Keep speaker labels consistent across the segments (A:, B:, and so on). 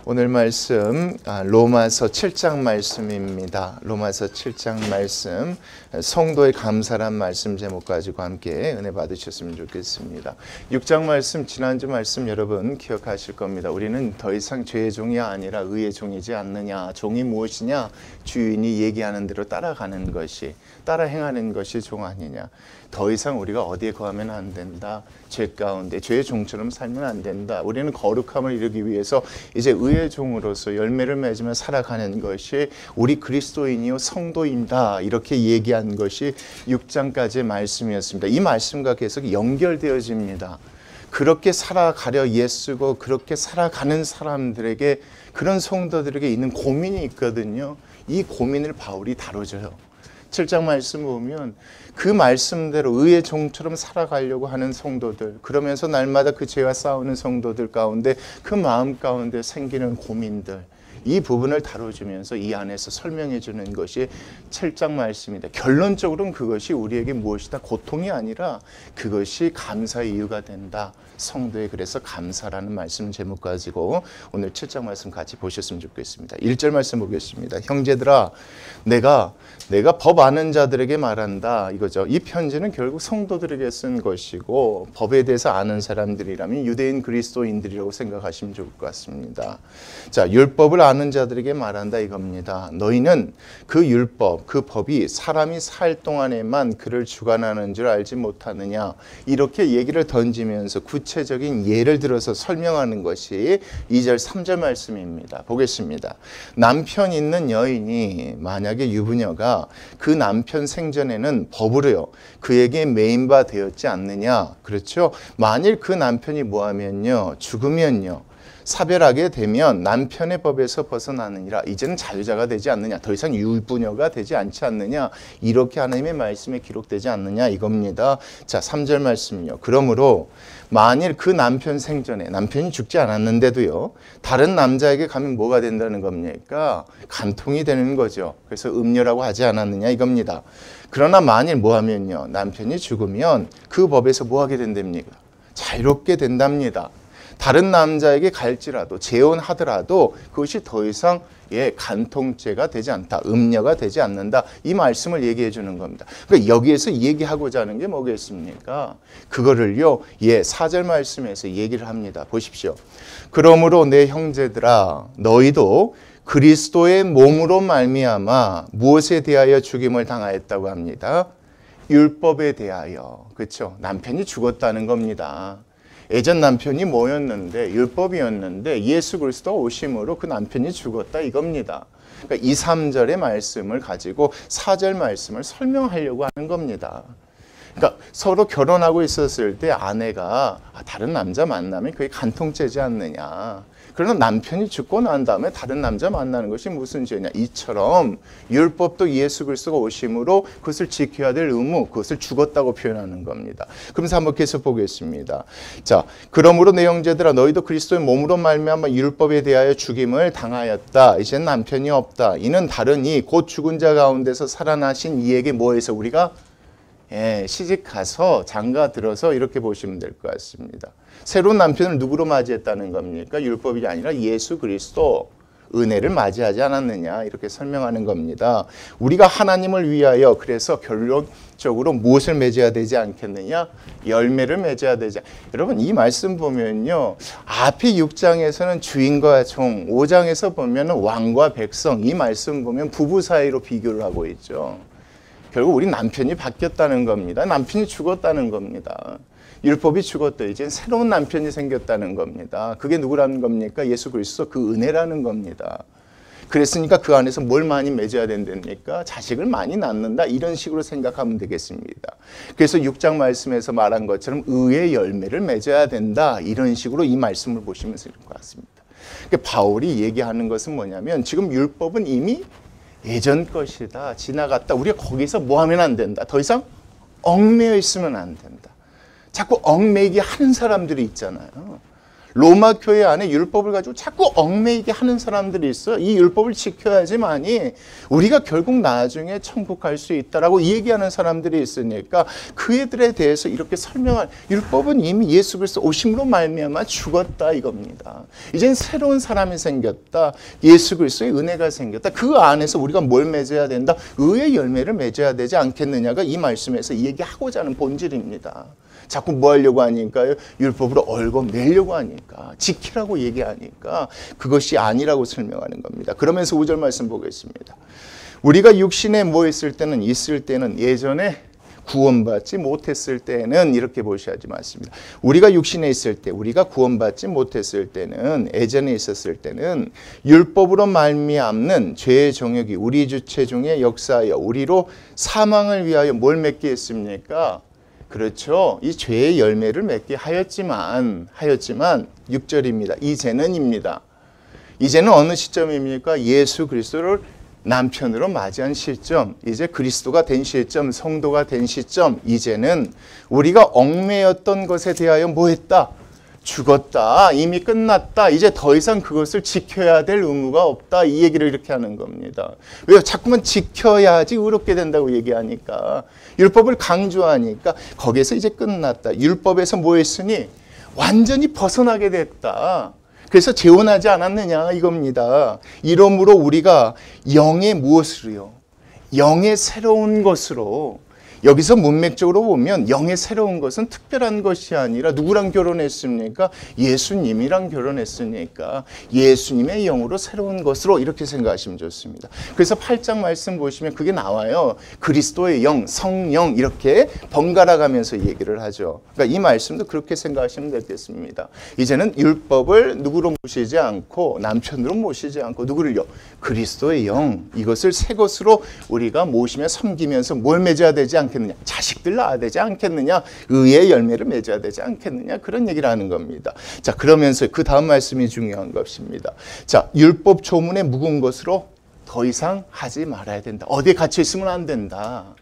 A: 오늘 말씀 로마서 7장 말씀입니다. 로마서 7장 말씀, 성도의 감사란 말씀 제목 가지고 함께 은혜 받으셨으면 좋겠습니다. 6장 말씀, 지난주 말씀 여러분 기억하실 겁니다. 우리는 더 이상 죄의 종이 아니라 의의 종이지 않느냐. 종이 무엇이냐? 주인이 얘기하는 대로 따라가는 것이, 따라 행하는 것이 종 아니냐. 더 이상 우리가 어디에 거하면 안 된다. 죄 가운데 죄의 종처럼 살면 안 된다. 우리는 거룩함을 이루기 위해서 이제 의의 종으로서 열매를 맺으며 살아가는 것이 우리 그리스도인이요 성도입니다. 이렇게 얘기한 것이 6장까지의 말씀이었습니다. 이 말씀과 계속 연결되어집니다. 그렇게 살아가려 애쓰고 그렇게 살아가는 사람들에게, 그런 성도들에게 있는 고민이 있거든요. 이 고민을 바울이 다뤄줘요. 7장 말씀 보면 그 말씀대로 의의 종처럼 살아가려고 하는 성도들, 그러면서 날마다 그 죄와 싸우는 성도들 가운데 그 마음 가운데 생기는 고민들, 이 부분을 다뤄주면서 이 안에서 설명해 주는 것이 7장 말씀입니다. 결론적으로는 그것이 우리에게 무엇이다? 고통이 아니라 그것이 감사의 이유가 된다. 성도의 그래서 감사라는 말씀 제목 가지고 오늘 7장 말씀 같이 보셨으면 좋겠습니다. 1절 말씀 보겠습니다. 형제들아, 내가 법 아는 자들에게 말한다 이거죠. 이 편지는 결국 성도들에게 쓴 것이고, 법에 대해서 아는 사람들이라면 유대인 그리스도인들이라고 생각하시면 좋을 것 같습니다. 자, 율법을 아는 자들에게 말한다 이겁니다. 너희는 그 율법, 그 법이 사람이 살 동안에만 그를 주관하는 줄 알지 못하느냐. 이렇게 얘기를 던지면서 구체적인 예를 들어서 설명하는 것이 2절 3절 말씀입니다. 보겠습니다. 남편 있는 여인이 만약에 유부녀가 그 남편 생전에는 법으로요 그에게 매인 바 되었지 않느냐. 그렇죠? 만일 그 남편이 뭐하면요, 죽으면요, 사별하게 되면 남편의 법에서 벗어나느니라. 이제는 자유자가 되지 않느냐. 더 이상 유부녀가 되지 않지 않느냐. 이렇게 하나님의 말씀에 기록되지 않느냐 이겁니다. 자, 3절 말씀이요. 그러므로 만일 그 남편 생전에, 남편이 죽지 않았는데도요, 다른 남자에게 가면 뭐가 된다는 겁니까? 간통이 되는 거죠. 그래서 음녀라고 하지 않았느냐 이겁니다. 그러나 만일 뭐하면요, 남편이 죽으면 그 법에서 뭐하게 된답니까? 자유롭게 된답니다. 다른 남자에게 갈지라도, 재혼하더라도 그것이 더 이상 간통죄가 되지 않다, 음녀가 되지 않는다, 이 말씀을 얘기해 주는 겁니다. 그러니까 여기에서 얘기하고자 하는 게 뭐겠습니까? 그거를요 4절 말씀에서 얘기를 합니다. 보십시오. 그러므로 내 형제들아, 너희도 그리스도의 몸으로 말미암아 무엇에 대하여 죽임을 당하였다고 합니다? 율법에 대하여. 그렇죠? 남편이 죽었다는 겁니다. 예전 남편이 뭐였는데? 율법이었는데 예수 그리스도 오심으로 그 남편이 죽었다 이겁니다. 그러니까 2, 3절의 말씀을 가지고 4절 말씀을 설명하려고 하는 겁니다. 그러니까 서로 결혼하고 있었을 때 아내가 다른 남자 만나면 그게 간통죄지 않느냐. 그러나 남편이 죽고 난 다음에 다른 남자 만나는 것이 무슨 죄냐. 이처럼 율법도 예수 그리스도가 오심으로 그것을 지켜야 될 의무, 그것을 죽었다고 표현하는 겁니다. 그러면서 한번 계속 보겠습니다. 자, 그러므로 내 형제들아, 너희도 그리스도의 몸으로 말미암아 율법에 대하여 죽임을 당하였다. 이제는 남편이 없다. 이는 다르니 곧 죽은 자 가운데서 살아나신 이에게 뭐해서 우리가 시집 가서 장가 들어서 이렇게 보시면 될 것 같습니다. 새로운 남편을 누구로 맞이했다는 겁니까? 율법이 아니라 예수 그리스도, 은혜를 맞이하지 않았느냐 이렇게 설명하는 겁니다. 우리가 하나님을 위하여 그래서 결론적으로 무엇을 맺어야 되지 않겠느냐? 열매를 맺어야 되지. 여러분 이 말씀 보면요, 앞에 6장에서는 주인과 종, 5장에서 보면 왕과 백성, 이 말씀 보면 부부 사이로 비교를 하고 있죠. 결국 우리 남편이 바뀌었다는 겁니다. 남편이 죽었다는 겁니다. 율법이 죽었다. 이제 새로운 남편이 생겼다는 겁니다. 그게 누구라는 겁니까? 예수 그리스도, 그 은혜라는 겁니다. 그랬으니까 그 안에서 뭘 많이 맺어야 된답니까? 자식을 많이 낳는다. 이런 식으로 생각하면 되겠습니다. 그래서 6장 말씀에서 말한 것처럼 의의 열매를 맺어야 된다. 이런 식으로 이 말씀을 보시면 될 것 같습니다. 그러니까 바울이 얘기하는 것은 뭐냐면, 지금 율법은 이미 예전 것이다, 지나갔다. 우리가 거기서 뭐 하면 안 된다. 더 이상 얽매여 있으면 안 된다. 자꾸 얽매이게 하는 사람들이 있잖아요. 로마 교회 안에 율법을 가지고 자꾸 얽매이게 하는 사람들이 있어요. 이 율법을 지켜야지만이 우리가 결국 나중에 천국 갈 수 있다라고 얘기하는 사람들이 있으니까 그애들에 대해서 이렇게 설명할, 율법은 이미 예수 그리스도 오심으로 말미암아 죽었다 이겁니다. 이젠 새로운 사람이 생겼다. 예수 그리스도의 은혜가 생겼다. 그 안에서 우리가 뭘 맺어야 된다? 의의 열매를 맺어야 되지 않겠느냐가 이 말씀에서 얘기하고자 하는 본질입니다. 자꾸 뭐 하려고 하니까요? 율법으로 얽어내려고 하니까, 지키라고 얘기하니까 그것이 아니라고 설명하는 겁니다. 그러면서 5절 말씀 보겠습니다. 우리가 육신에 뭐 있을 때는 예전에 구원받지 못했을 때는, 이렇게 보셔야지 맞습니다. 우리가 육신에 있을 때, 우리가 구원받지 못했을 때는, 예전에 있었을 때는 율법으로 말미암는 죄의 정욕이 우리 주 체중에 역사하여 우리로 사망을 위하여 뭘 맺게 했습니까? 그렇죠. 이 죄의 열매를 맺게 하였지만 6절입니다. 이제는입니다. 이제는 어느 시점입니까? 예수 그리스도를 남편으로 맞이한 시점, 이제 그리스도가 된 시점, 성도가 된 시점, 이제는 우리가 얽매였던 것에 대하여 뭐 했다? 죽었다. 이미 끝났다. 이제 더 이상 그것을 지켜야 될 의무가 없다. 이 얘기를 이렇게 하는 겁니다. 왜요? 자꾸만 지켜야지 의롭게 된다고 얘기하니까, 율법을 강조하니까 거기에서 이제 끝났다. 율법에서 뭐 했으니? 완전히 벗어나게 됐다. 그래서 재혼하지 않았느냐 이겁니다. 이러므로 우리가 영의 무엇으로요? 영의 새로운 것으로, 여기서 문맥적으로 보면 영의 새로운 것은 특별한 것이 아니라 누구랑 결혼했습니까? 예수님이랑 결혼했으니까 예수님의 영으로 새로운 것으로, 이렇게 생각하시면 좋습니다. 그래서 8장 말씀 보시면 그게 나와요. 그리스도의 영, 성령, 이렇게 번갈아 가면서 얘기를 하죠. 그러니까 이 말씀도 그렇게 생각하시면 되겠습니다. 이제는 율법을 누구로 모시지 않고, 남편으로 모시지 않고, 누구를요? 그리스도의 영, 이것을 새 것으로 우리가 모시며 섬기면서 뭘 맺어야 되지 않겠느냐? 자식들 낳아야 되지 않겠느냐? 의의 열매를 맺어야 되지 않겠느냐? 그런 얘기를 하는 겁니다. 자, 그러면서 그 다음 말씀이 중요한 것입니다. 자, 율법 조문에 묵은 것으로 더 이상 하지 말아야 된다. 어디에 갇혀 있으면 안 된다.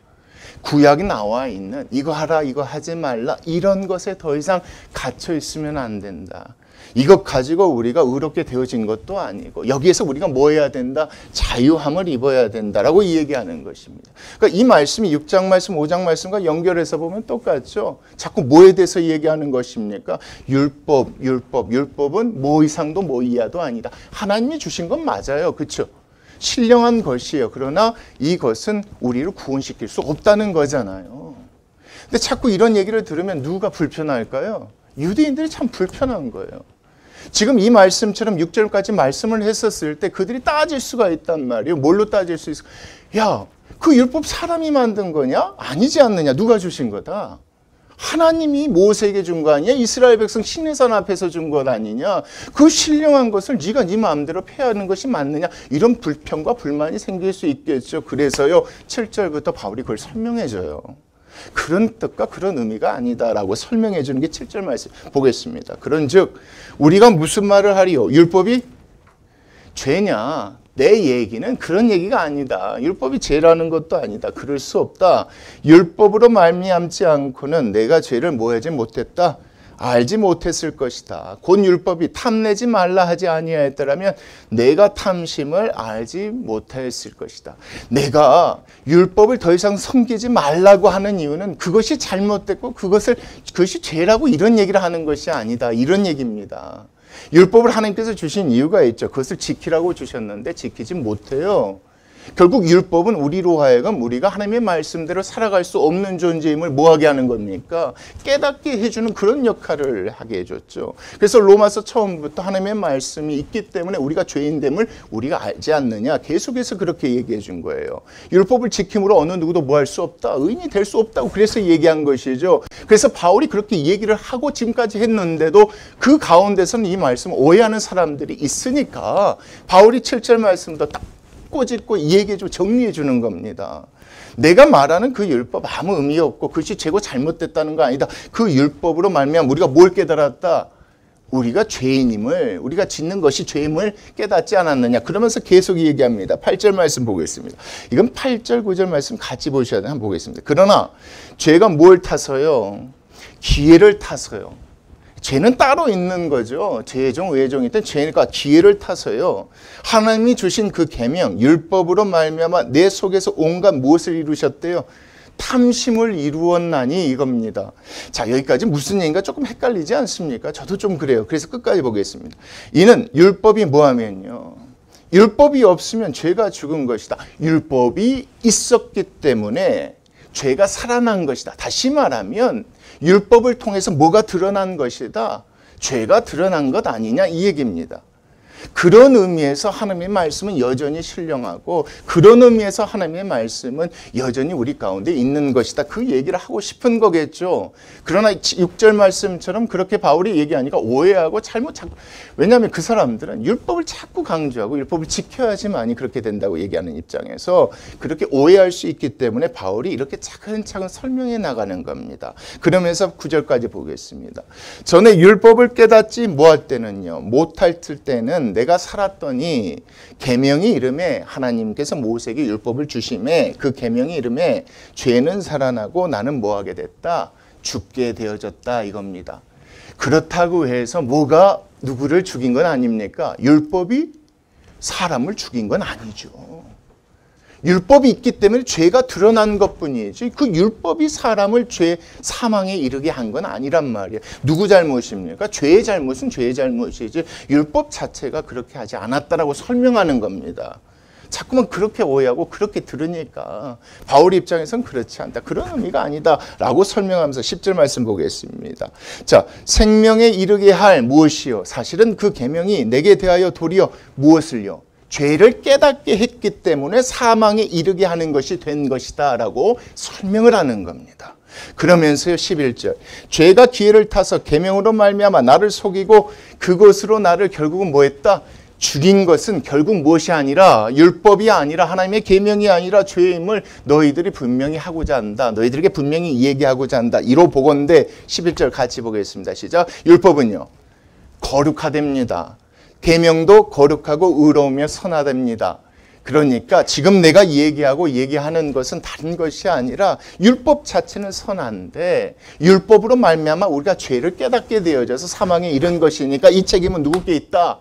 A: 구약이 나와 있는 이거 하라, 이거 하지 말라, 이런 것에 더 이상 갇혀 있으면 안 된다. 이것 가지고 우리가 의롭게 되어진 것도 아니고, 여기에서 우리가 뭐 해야 된다? 자유함을 입어야 된다라고 얘기하는 것입니다. 그러니까 이 말씀이 6장 말씀, 5장 말씀과 연결해서 보면 똑같죠. 자꾸 뭐에 대해서 얘기하는 것입니까? 율법은 뭐 이상도 뭐 이하도 아니다. 하나님이 주신 건 맞아요. 그렇죠? 신령한 것이에요. 그러나 이것은 우리를 구원시킬 수 없다는 거잖아요. 근데 자꾸 이런 얘기를 들으면 누가 불편할까요? 유대인들이 참 불편한 거예요. 지금 이 말씀처럼 6절까지 말씀을 했었을 때 그들이 따질 수가 있단 말이에요. 뭘로 따질 수 있어? 야, 그 율법 사람이 만든 거냐? 아니지 않느냐? 누가 주신 거다? 하나님이 모세에게 준 거 아니야? 이스라엘 백성 시내산 앞에서 준 것 아니냐? 그 신령한 것을 네가 네 마음대로 폐하는 것이 맞느냐? 이런 불평과 불만이 생길 수 있겠죠. 그래서요, 7절부터 바울이 그걸 설명해줘요. 그런 뜻과 그런 의미가 아니다라고 설명해 주는 게 7절 말씀 보겠습니다. 그런즉 우리가 무슨 말을 하리요? 율법이 죄냐? 내 얘기는 그런 얘기가 아니다. 율법이 죄라는 것도 아니다. 그럴 수 없다. 율법으로 말미암지 않고는 내가 죄를 뭐 하지 못했다? 알지 못했을 것이다. 곧 율법이 탐내지 말라 하지 아니하였더라면 내가 탐심을 알지 못하였을 것이다. 내가 율법을 더 이상 섬기지 말라고 하는 이유는 그것이 잘못됐고 그것이 죄라고 이런 얘기를 하는 것이 아니다. 이런 얘기입니다. 율법을 하나님께서 주신 이유가 있죠. 그것을 지키라고 주셨는데 지키지 못해요. 결국 율법은 우리로 하여금 우리가 하나님의 말씀대로 살아갈 수 없는 존재임을 뭐하게 하는 겁니까? 깨닫게 해주는 그런 역할을 하게 해줬죠. 그래서 로마서 처음부터 하나님의 말씀이 있기 때문에 우리가 죄인됨을 우리가 알지 않느냐, 계속해서 그렇게 얘기해 준 거예요. 율법을 지킴으로 어느 누구도 뭐 할 수 없다, 의인이 될 수 없다고 그래서 얘기한 것이죠. 그래서 바울이 그렇게 얘기를 하고 지금까지 했는데도 그 가운데서는 이 말씀을 오해하는 사람들이 있으니까 바울이 7절 말씀도 딱 꼬집고 얘기해주고 정리해주는 겁니다. 내가 말하는 그 율법 아무 의미 없고 그것이 죄고 잘못됐다는 거 아니다. 그 율법으로 말미암아 우리가 뭘 깨달았다? 우리가 죄인임을, 우리가 짓는 것이 죄임을 깨닫지 않았느냐. 그러면서 계속 얘기합니다. 8절 말씀 보겠습니다. 이건 8절, 9절 말씀 같이 보셔야 돼요. 한번 보겠습니다. 그러나 죄가 뭘 타서요? 기회를 타서요. 죄는 따로 있는 거죠. 죄종, 외종일 때 죄가 기회를 타서요. 하나님이 주신 그 계명, 율법으로 말미암아 내 속에서 온갖 무엇을 이루셨대요? 탐심을 이루었나니 이겁니다. 자, 여기까지 무슨 얘기인가 조금 헷갈리지 않습니까? 저도 좀 그래요. 그래서 끝까지 보겠습니다. 이는 율법이 뭐하면요. 율법이 없으면 죄가 죽은 것이다. 율법이 있었기 때문에 죄가 살아난 것이다. 다시 말하면 율법을 통해서 뭐가 드러난 것이다? 죄가 드러난 것 아니냐 이 얘기입니다. 그런 의미에서 하나님의 말씀은 여전히 신령하고 그런 의미에서 하나님의 말씀은 여전히 우리 가운데 있는 것이다. 그 얘기를 하고 싶은 거겠죠. 그러나 6절 말씀처럼 그렇게 바울이 얘기하니까 오해하고 왜냐하면 그 사람들은 율법을 자꾸 강조하고 율법을 지켜야지만이 그렇게 된다고 얘기하는 입장에서 그렇게 오해할 수 있기 때문에 바울이 이렇게 차근차근 설명해 나가는 겁니다. 그러면서 9절까지 보겠습니다. 전에 율법을 깨닫지 못할 때는요. 못할 때는 내가 살았더니 계명이 이름에 하나님께서 모세에게 율법을 주심에 그 계명이 이름에 죄는 살아나고 나는 뭐하게 됐다? 죽게 되어졌다 이겁니다. 그렇다고 해서 뭐가 누구를 죽인 건 아닙니까? 율법이 사람을 죽인 건 아니죠. 율법이 있기 때문에 죄가 드러난 것뿐이지 그 율법이 사람을 사망에 이르게 한 건 아니란 말이에요. 누구 잘못입니까? 죄의 잘못은 죄의 잘못이지 율법 자체가 그렇게 하지 않았다라고 설명하는 겁니다. 자꾸만 그렇게 오해하고 그렇게 들으니까 바울 입장에서는 그렇지 않다. 그런 의미가 아니다라고 설명하면서 10절 말씀 보겠습니다. 자, 생명에 이르게 할 무엇이요? 사실은 그 계명이 내게 대하여 도리어 무엇을요? 죄를 깨닫게 했기 때문에 사망에 이르게 하는 것이 된 것이다 라고 설명을 하는 겁니다. 그러면서요 11절 죄가 기회를 타서 계명으로 말미암아 나를 속이고 그것으로 나를 결국은 뭐했다? 죽인 것은 결국 무엇이 아니라 율법이 아니라 하나님의 계명이 아니라 죄임을 너희들이 분명히 하고자 한다. 너희들에게 분명히 얘기하고자 한다. 이로 보건대 11절 같이 보겠습니다. 시작. 율법은요 거룩하됩니다. 계명도 거룩하고 의로우며 선하답니다. 그러니까 지금 내가 얘기하는 것은 다른 것이 아니라 율법 자체는 선한데 율법으로 말미암아 우리가 죄를 깨닫게 되어져서 사망에 이른 것이니까 이 책임은 누구께 있다?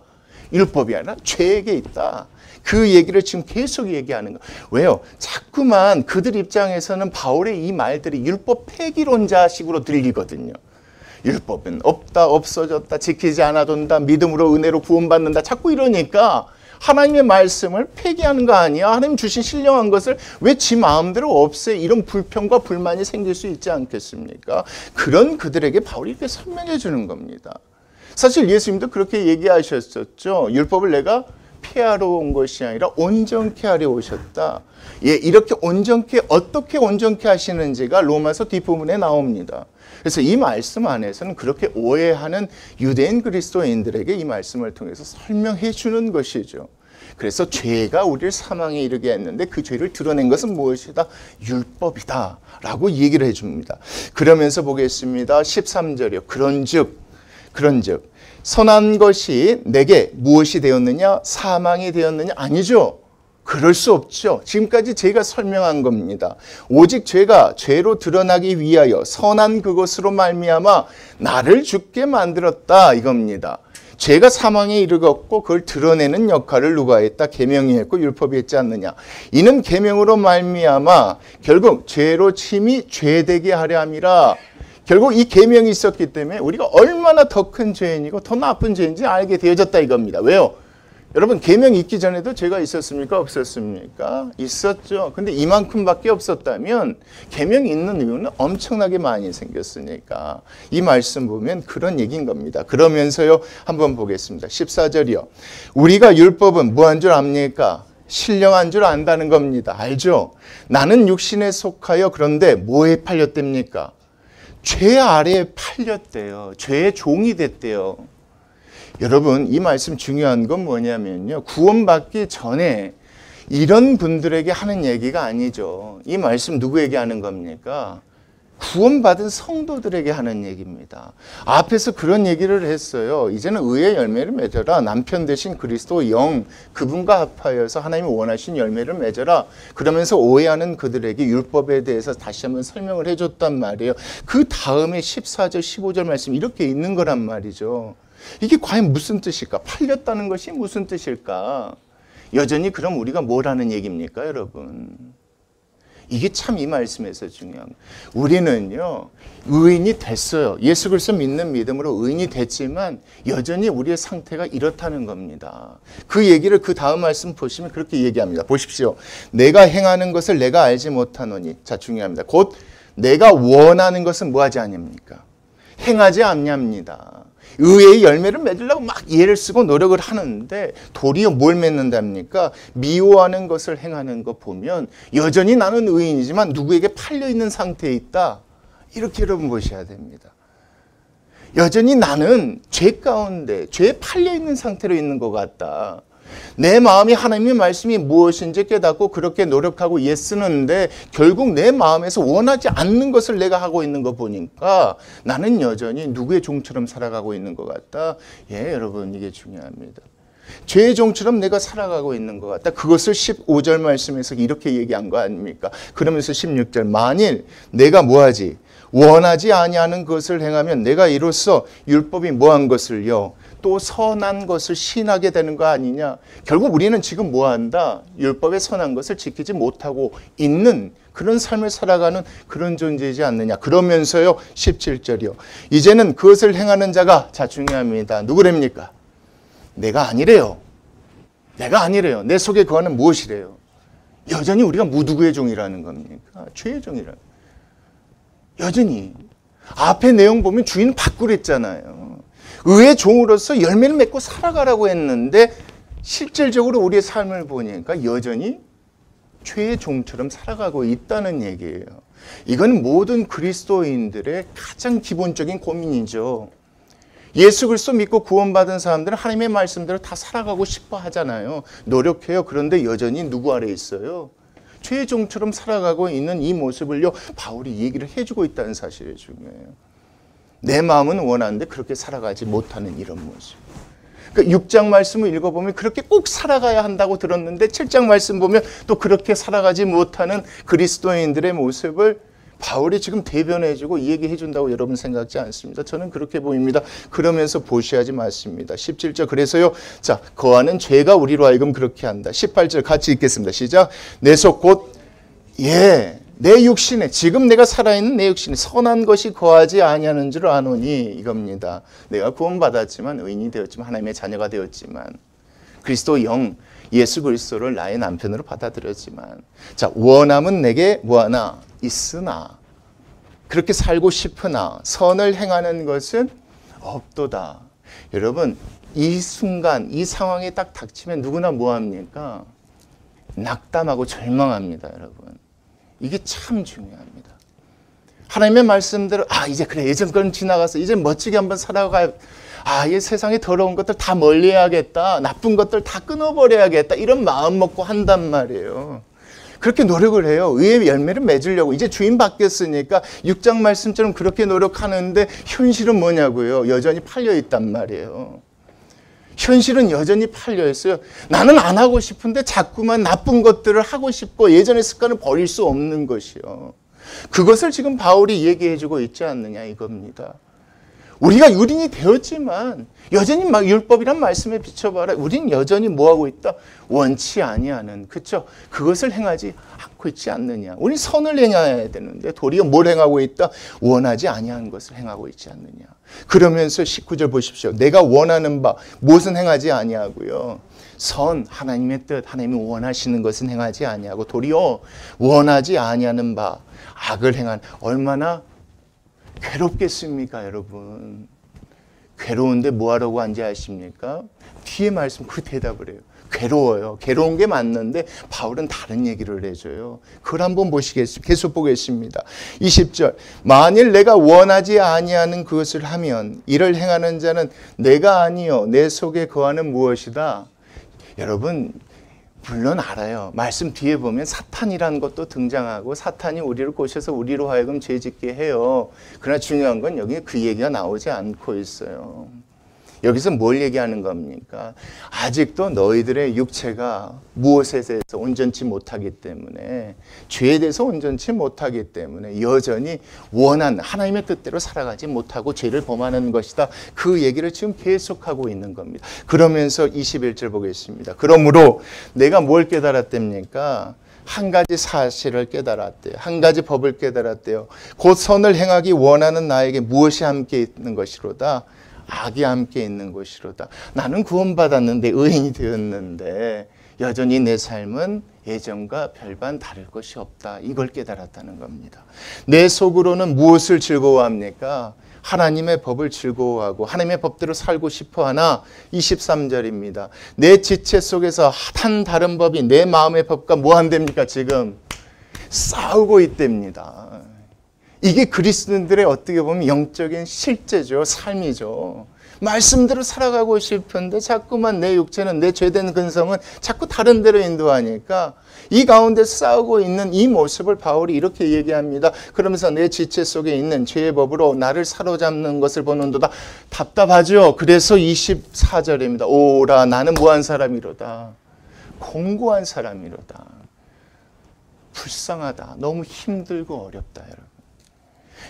A: 율법이 아니라 죄에게 있다. 그 얘기를 지금 계속 얘기하는 거예요. 왜요? 자꾸만 그들 입장에서는 바울의 이 말들이 율법 폐기론자식으로 들리거든요. 율법은 없다, 없어졌다, 지키지 않아둔다, 믿음으로 은혜로 구원받는다. 자꾸 이러니까 하나님의 말씀을 폐기하는 거 아니야? 하나님 주신 신령한 것을 왜 지 마음대로 없애? 이런 불평과 불만이 생길 수 있지 않겠습니까? 그런 그들에게 바울이 이렇게 설명해 주는 겁니다. 사실 예수님도 그렇게 얘기하셨었죠. 율법을 내가 폐하러 온 것이 아니라 온전케 하려 오셨다. 예, 이렇게 온전케 어떻게 온전케 하시는지가 로마서 뒷부분에 나옵니다. 그래서 이 말씀 안에서는 그렇게 오해하는 유대인 그리스도인들에게 이 말씀을 통해서 설명해 주는 것이죠. 그래서 죄가 우리를 사망에 이르게 했는데 그 죄를 드러낸 것은 무엇이다? 율법이다 라고 얘기를 해줍니다. 그러면서 보겠습니다. 13절이요. 그런즉 선한 것이 내게 무엇이 되었느냐? 사망이 되었느냐? 아니죠. 그럴 수 없죠. 지금까지 제가 설명한 겁니다. 오직 죄가 죄로 드러나기 위하여 선한 그것으로 말미암아 나를 죽게 만들었다 이겁니다. 죄가 사망에 이르렀고 그걸 드러내는 역할을 누가 했다? 계명이 했고 율법이 했지 않느냐. 이는 계명으로 말미암아 결국 죄로 침이 죄되게 하려 함이라. 결국 이 계명이 있었기 때문에 우리가 얼마나 더 큰 죄인이고 더 나쁜 죄인지 알게 되어졌다 이겁니다. 왜요? 여러분 계명이 있기 전에도 죄가 있었습니까? 없었습니까? 있었죠. 근데 이만큼밖에 없었다면 계명이 있는 이유는 엄청나게 많이 생겼으니까 이 말씀 보면 그런 얘기인 겁니다. 그러면서요 한번 보겠습니다. 14절이요. 우리가 율법은 뭐한 줄 압니까? 신령한 줄 안다는 겁니다. 알죠? 나는 육신에 속하여 그런데 뭐에 팔렸답니까? 죄 아래에 팔렸대요. 죄의 종이 됐대요. 여러분 이 말씀 중요한 건 뭐냐면요. 구원받기 전에 이런 분들에게 하는 얘기가 아니죠. 이 말씀 누구에게 하는 겁니까? 구원받은 성도들에게 하는 얘기입니다. 앞에서 그런 얘기를 했어요. 이제는 의의 열매를 맺어라. 남편 되신 그리스도 영 그분과 합하여서 하나님이 원하신 열매를 맺어라. 그러면서 오해하는 그들에게 율법에 대해서 다시 한번 설명을 해줬단 말이에요. 그 다음에 14절 15절 말씀 이렇게 있는 거란 말이죠. 이게 과연 무슨 뜻일까? 팔렸다는 것이 무슨 뜻일까? 여전히 그럼 우리가 뭘 하는 얘기입니까, 여러분? 이게 참 이 말씀에서 중요한 거예요. 우리는요, 의인이 됐어요. 예수 그리스도 믿는 믿음으로 의인이 됐지만 여전히 우리의 상태가 이렇다는 겁니다. 그 얘기를 그 다음 말씀 보시면 그렇게 얘기합니다. 보십시오. 내가 행하는 것을 내가 알지 못하노니. 자, 중요합니다. 곧 내가 원하는 것은 뭐 하지 않습니까? 행하지 않냐입니다. 의의 열매를 맺으려고 막 예를 쓰고 노력을 하는데 도리어 뭘 맺는답니까? 미워하는 것을 행하는 거 보면 여전히 나는 의인이지만 누구에게 팔려있는 상태에 있다. 이렇게 여러분 보셔야 됩니다. 여전히 나는 죄 가운데 죄에 팔려있는 상태로 있는 것 같다. 내 마음이 하나님의 말씀이 무엇인지 깨닫고 그렇게 노력하고 애쓰는데 결국 내 마음에서 원하지 않는 것을 내가 하고 있는 거 보니까 나는 여전히 누구의 종처럼 살아가고 있는 것 같다. 예, 여러분 이게 중요합니다. 죄의 종처럼 내가 살아가고 있는 것 같다. 그것을 15절 말씀에서 이렇게 얘기한 거 아닙니까? 그러면서 16절 만일 내가 뭐하지? 원하지 아니하는 것을 행하면 내가 이로써 율법이 뭐한 것을요? 또 선한 것을 신하게 되는 거 아니냐. 결국 우리는 지금 뭐한다? 율법의 선한 것을 지키지 못하고 있는 그런 삶을 살아가는 그런 존재이지 않느냐. 그러면서요 17절이요. 이제는 그것을 행하는 자가 자 중요합니다. 누구랍니까? 내가 아니래요. 내가 아니래요. 내 속에 거하는 무엇이래요? 여전히 우리가 누구의 종이라는 겁니까? 죄의 종이라는. 여전히 앞에 내용 보면 주인 바꾸랬잖아요. 의의 종으로서 열매를 맺고 살아가라고 했는데 실질적으로 우리의 삶을 보니까 여전히 죄의 종처럼 살아가고 있다는 얘기예요. 이건 모든 그리스도인들의 가장 기본적인 고민이죠. 예수 그리스도 믿고 구원받은 사람들은 하나님의 말씀대로 다 살아가고 싶어 하잖아요. 노력해요. 그런데 여전히 누구 아래 있어요? 죄의 종처럼 살아가고 있는 이 모습을요 바울이 얘기를 해주고 있다는 사실이 중요해요. 내 마음은 원하는데 그렇게 살아가지 못하는 이런 모습. 그러니까 6장 말씀을 읽어보면 그렇게 꼭 살아가야 한다고 들었는데 7장 말씀 보면 또 그렇게 살아가지 못하는 그리스도인들의 모습을 바울이 지금 대변해주고 얘기해준다고 여러분 생각지 않습니다. 저는 그렇게 보입니다. 그러면서 보셔야지 맞습니다. 17절 그래서요. 자, 거하는 죄가 우리로 하여금 그렇게 한다. 18절 같이 읽겠습니다. 시작. 내 속 곧 내 육신에 지금 내가 살아있는 내 육신에 선한 것이 거하지 아니하는 줄 아노니 이겁니다. 내가 구원받았지만 의인이 되었지만 하나님의 자녀가 되었지만 그리스도 영 예수 그리스도를 나의 남편으로 받아들였지만 자 원함은 내게 뭐하나 있으나 그렇게 살고 싶으나 선을 행하는 것은 없도다. 여러분 이 순간 이 상황에 딱 닥치면 누구나 뭐합니까? 낙담하고 절망합니다. 여러분 이게 참 중요합니다. 하나님의 말씀대로 이제 그래 예전 건 지나가서 이제 멋지게 한번 살아가야 이 세상에 더러운 것들 다 멀리해야겠다. 나쁜 것들 다 끊어버려야겠다. 이런 마음 먹고 한단 말이에요. 그렇게 노력을 해요. 의의 열매를 맺으려고. 이제 주인 바뀌었으니까 6장 말씀처럼 그렇게 노력하는데 현실은 뭐냐고요. 여전히 팔려있단 말이에요. 현실은 여전히 팔려있어요. 나는 안 하고 싶은데 자꾸만 나쁜 것들을 하고 싶고 예전의 습관을 버릴 수 없는 것이요. 그것을 지금 바울이 얘기해주고 있지 않느냐 이겁니다. 우리가 유린이 되었지만 여전히 막 율법이란 말씀에 비춰봐라. 우린 여전히 뭐하고 있다? 원치 아니하는 그렇죠? 그것을 행하지 않고 있지 않느냐. 우리 선을 행해야 되는데 도리어 뭘 행하고 있다? 원하지 아니하는 것을 행하고 있지 않느냐. 그러면서 19절 보십시오. 내가 원하는 바 무엇은 행하지 아니하고요. 선 하나님의 뜻 하나님이 원하시는 것은 행하지 아니하고 도리어 원하지 아니하는 바 악을 행한 얼마나 괴롭겠습니까, 여러분? 괴로운데 뭐하라고 한지 아십니까? 뒤에 말씀 그 대답을 해요. 괴로워요. 괴로운 게 맞는데 바울은 다른 얘기를 해줘요. 그걸 한번 보시겠습니다. 계속 보겠습니다. 20절 만일 내가 원하지 아니하는 그것을 하면 이를 행하는 자는 내가 아니요 내 속에 거하는 무엇이다? 여러분 물론 알아요. 말씀 뒤에 보면 사탄이라는 것도 등장하고 사탄이 우리를 꼬셔서 우리로 하여금 죄짓게 해요. 그러나 중요한 건 여기 그 얘기가 나오지 않고 있어요. 여기서 뭘 얘기하는 겁니까? 아직도 너희들의 육체가 무엇에 대해서 온전치 못하기 때문에, 죄에 대해서 온전치 못하기 때문에 여전히 원한 하나님의 뜻대로 살아가지 못하고 죄를 범하는 것이다. 그 얘기를 지금 계속하고 있는 겁니다. 그러면서 21절 보겠습니다. 그러므로 내가 뭘 깨달았답니까? 한 가지 사실을 깨달았대요. 한 가지 법을 깨달았대요. 곧 선을 행하기 원하는 나에게 무엇이 함께 있는 것이로다? 악이 함께 있는 것이로다. 나는 구원받았는데, 의인이 되었는데 여전히 내 삶은 예전과 별반 다를 것이 없다. 이걸 깨달았다는 겁니다. 내 속으로는 무엇을 즐거워합니까? 하나님의 법을 즐거워하고 하나님의 법대로 살고 싶어하나 23절입니다. 내 지체 속에서 한 다른 법이 내 마음의 법과 뭐 한답니까? 지금 싸우고 있답니다. 이게 그리스도인들의 어떻게 보면 영적인 실제죠. 삶이죠. 말씀대로 살아가고 싶은데 자꾸만 내 육체는, 내 죄된 근성은 자꾸 다른 데로 인도하니까 이 가운데 싸우고 있는 이 모습을 바울이 이렇게 얘기합니다. 그러면서 내 지체 속에 있는 죄의 법으로 나를 사로잡는 것을 보는도다. 답답하죠. 그래서 24절입니다. 오라 나는 뭐한 사람이로다. 공고한 사람이로다. 불쌍하다. 너무 힘들고 어렵다.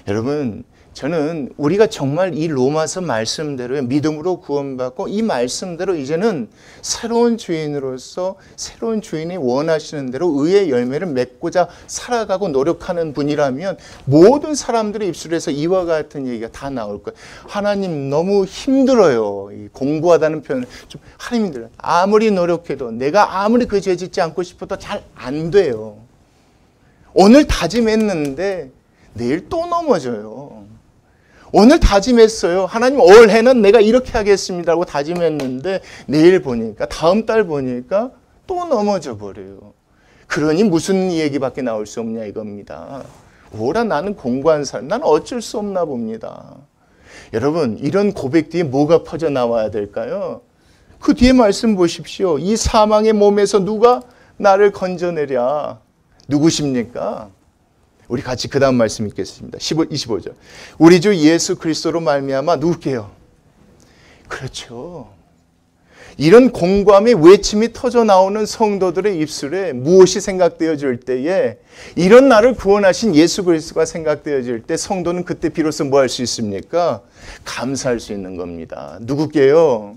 A: 여러분, 저는 우리가 정말 이 로마서 말씀대로 믿음으로 구원받고 이 말씀대로 이제는 새로운 주인으로서 새로운 주인이 원하시는 대로 의의 열매를 맺고자 살아가고 노력하는 분이라면 모든 사람들의 입술에서 이와 같은 얘기가 다 나올 거예요. 하나님 너무 힘들어요. 이 공부하다는 표현을 좀 하나님 힘들어요. 아무리 노력해도 내가 아무리 그 죄 짓지 않고 싶어도 잘 안 돼요. 오늘 다짐했는데 내일 또 넘어져요. 오늘 다짐했어요. 하나님 올해는 내가 이렇게 하겠습니다 하고 다짐했는데 내일 보니까, 다음 달 보니까 또 넘어져 버려요. 그러니 무슨 얘기밖에 나올 수 없냐 이겁니다. 오라 나는 공부한 사람, 나는 어쩔 수 없나 봅니다. 여러분, 이런 고백 뒤에 뭐가 퍼져 나와야 될까요? 그 뒤에 말씀 보십시오. 이 사망의 몸에서 누가 나를 건져내랴. 누구십니까? 우리 같이 그 다음 말씀 읽겠습니다. 25절. 우리 주 예수 그리스도로 말미암아 누구게요? 그렇죠. 이런 공감의 외침이 터져 나오는 성도들의 입술에 무엇이 생각되어질 때에, 이런 나를 구원하신 예수 그리스도가 생각되어질 때 성도는 그때 비로소 뭐 할 수 있습니까? 감사할 수 있는 겁니다. 누구게요?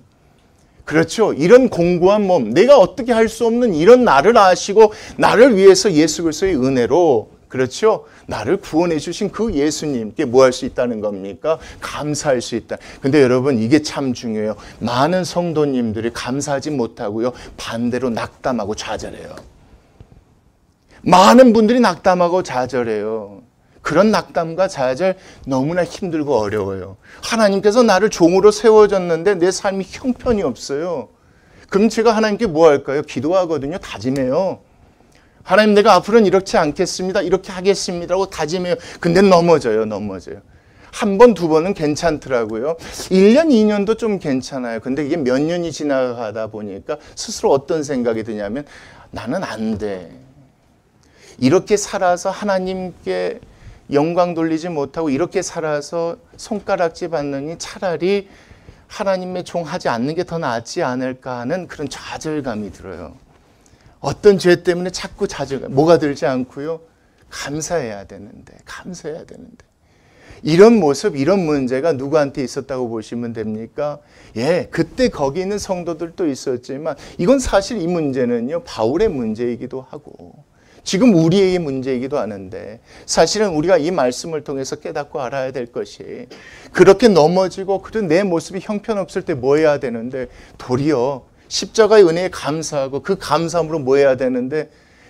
A: 그렇죠. 이런 공고한 몸, 내가 어떻게 할 수 없는 이런 나를 아시고 나를 위해서 예수 그리스도의 은혜로, 그렇죠, 나를 구원해 주신 그 예수님께 뭐 할 수 있다는 겁니까? 감사할 수 있다. 근데 여러분, 이게 참 중요해요. 많은 성도님들이 감사하지 못하고요, 반대로 낙담하고 좌절해요. 많은 분들이 낙담하고 좌절해요. 그런 낙담과 좌절 너무나 힘들고 어려워요. 하나님께서 나를 종으로 세워줬는데 내 삶이 형편이 없어요. 그럼 제가 하나님께 뭐 할까요? 기도하거든요. 다짐해요. 하나님, 내가 앞으로는 이렇지 않겠습니다. 이렇게 하겠습니다라고 다짐해요. 근데 넘어져요. 한 번, 두 번은 괜찮더라고요. 1년, 2년도 좀 괜찮아요. 근데 이게 몇 년이 지나가다 보니까 스스로 어떤 생각이 드냐면, 나는 안 돼. 이렇게 살아서 하나님께 영광 돌리지 못하고 이렇게 살아서 손가락질 받느니 차라리 하나님의 종 하지 않는 게 더 낫지 않을까 하는 그런 좌절감이 들어요. 어떤 죄 때문에 자꾸 좌절감, 뭐가 들지 않고요, 감사해야 되는데. 이런 모습, 이런 문제가 누구한테 있었다고 보시면 됩니까? 예, 그때 거기 있는 성도들도 있었지만 이건 사실 이 문제는요, 바울의 문제이기도 하고 지금 우리의 문제이기도 하는데, 사실은 우리가 이 말씀을 통해서 깨닫고 알아야 될 것이, 그렇게 넘어지고 그런 내 모습이 형편없을 때 뭐 해야 되는데, 도리어 십자가의 은혜에 감사하고 그 감사함으로 뭐 해야 되는데,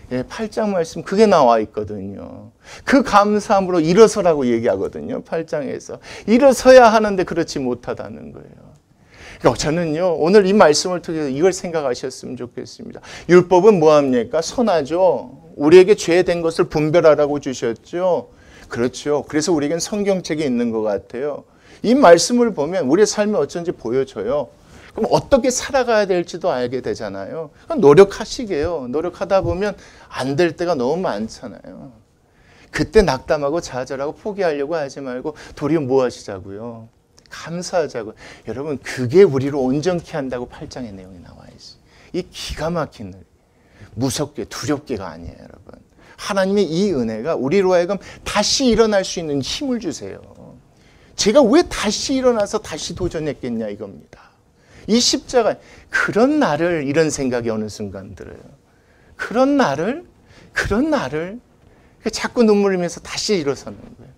A: 8장 말씀 그게 나와 있거든요. 그 감사함으로 일어서라고 얘기하거든요. 8장에서. 일어서야 하는데 그렇지 못하다는 거예요. 그러니까 저는요, 오늘 이 말씀을 통해서 이걸 생각하셨으면 좋겠습니다. 율법은 뭐합니까? 선하죠. 우리에게 죄된 것을 분별하라고 주셨죠. 그렇죠. 그래서 우리에겐 성경책이 있는 것 같아요. 이 말씀을 보면 우리의 삶이 어쩐지 보여져요. 그럼 어떻게 살아가야 될지도 알게 되잖아요. 노력하시게요. 노력하다 보면 안 될 때가 너무 많잖아요. 그때 낙담하고 좌절하고 포기하려고 하지 말고 도리어 뭐 하시자고요? 감사하자고요. 여러분, 그게 우리를 온전케 한다고 8장의 내용이 나와 있어요. 이 기가 막힌 일. 무섭게 두렵게가 아니에요, 여러분. 하나님의 이 은혜가 우리로 하여금 다시 일어날 수 있는 힘을 주세요. 제가 왜 다시 일어나서 다시 도전했겠냐 이겁니다. 이 십자가, 그런 나를, 이런 생각이 어느 순간 들어요. 그런 나를 자꾸 눈물 흘리면서 다시 일어서는 거예요.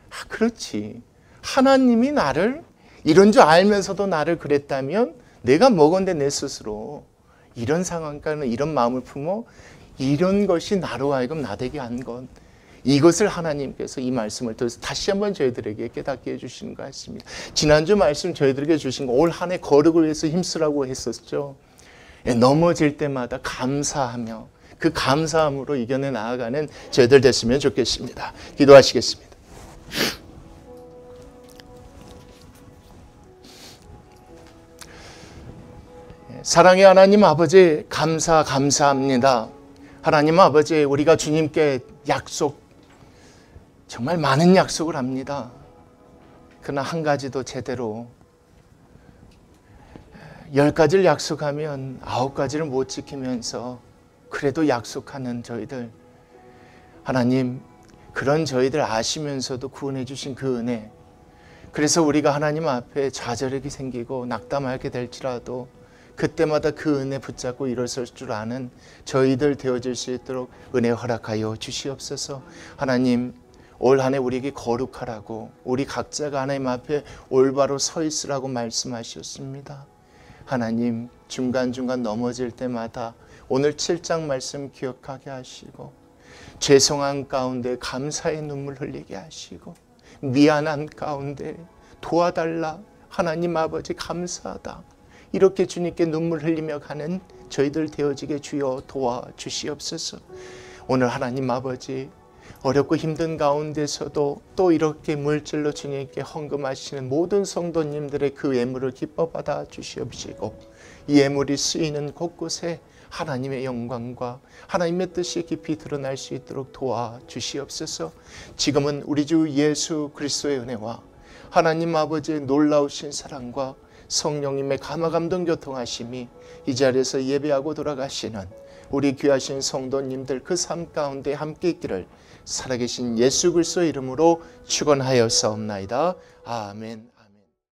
A: 아, 그렇지. 하나님이 나를 이런 줄 알면서도 나를 그랬다면 내가 뭐건데 내 스스로 이런 상황과는 이런 마음을 품어 이런 것이 나로 하여금 나되게 한 건, 이것을 하나님께서 이 말씀을 통해서 다시 한번 저희들에게 깨닫게 해주시는 것 같습니다. 지난주 말씀 저희들에게 주신 거, 올 한 해 거룩을 위해서 힘쓰라고 했었죠. 넘어질 때마다 감사하며 그 감사함으로 이겨내 나아가는 저희들 됐으면 좋겠습니다. 기도하시겠습니다. 사랑의 하나님 아버지, 감사합니다. 하나님 아버지, 우리가 주님께 정말 많은 약속을 합니다. 그러나 한 가지도 제대로 10가지를 약속하면 9가지를 못 지키면서 그래도 약속하는 저희들, 하나님, 그런 저희들 아시면서도 구원해 주신 그 은혜, 그래서 우리가 하나님 앞에 좌절이 생기고 낙담하게 될지라도 그때마다 그 은혜 붙잡고 일어설 줄 아는 저희들 되어질 수 있도록 은혜 허락하여 주시옵소서. 하나님, 올 한 해 우리에게 거룩하라고, 우리 각자가 하나님 앞에 올바로 서 있으라고 말씀하셨습니다. 하나님, 중간중간 넘어질 때마다 오늘 7장 말씀 기억하게 하시고, 죄송한 가운데 감사의 눈물 흘리게 하시고, 미안한 가운데 도와달라, 하나님 아버지 감사하다, 이렇게 주님께 눈물 흘리며 가는 저희들 되어지게 주여 도와주시옵소서. 오늘 하나님 아버지, 어렵고 힘든 가운데서도 또 이렇게 물질로 주님께 헌금하시는 모든 성도님들의 그 예물을 기뻐 받아 주시옵시고, 이 예물이 쓰이는 곳곳에 하나님의 영광과 하나님의 뜻이 깊이 드러날 수 있도록 도와주시옵소서. 지금은 우리 주 예수 그리스도의 은혜와 하나님 아버지의 놀라우신 사랑과 성령님의 감화감동 교통하심이 이 자리에서 예배하고 돌아가시는 우리 귀하신 성도님들 그 삶 가운데 함께 있기를 살아계신 예수 그리스도의 이름으로 축원하여 사옵나이다. 아멘.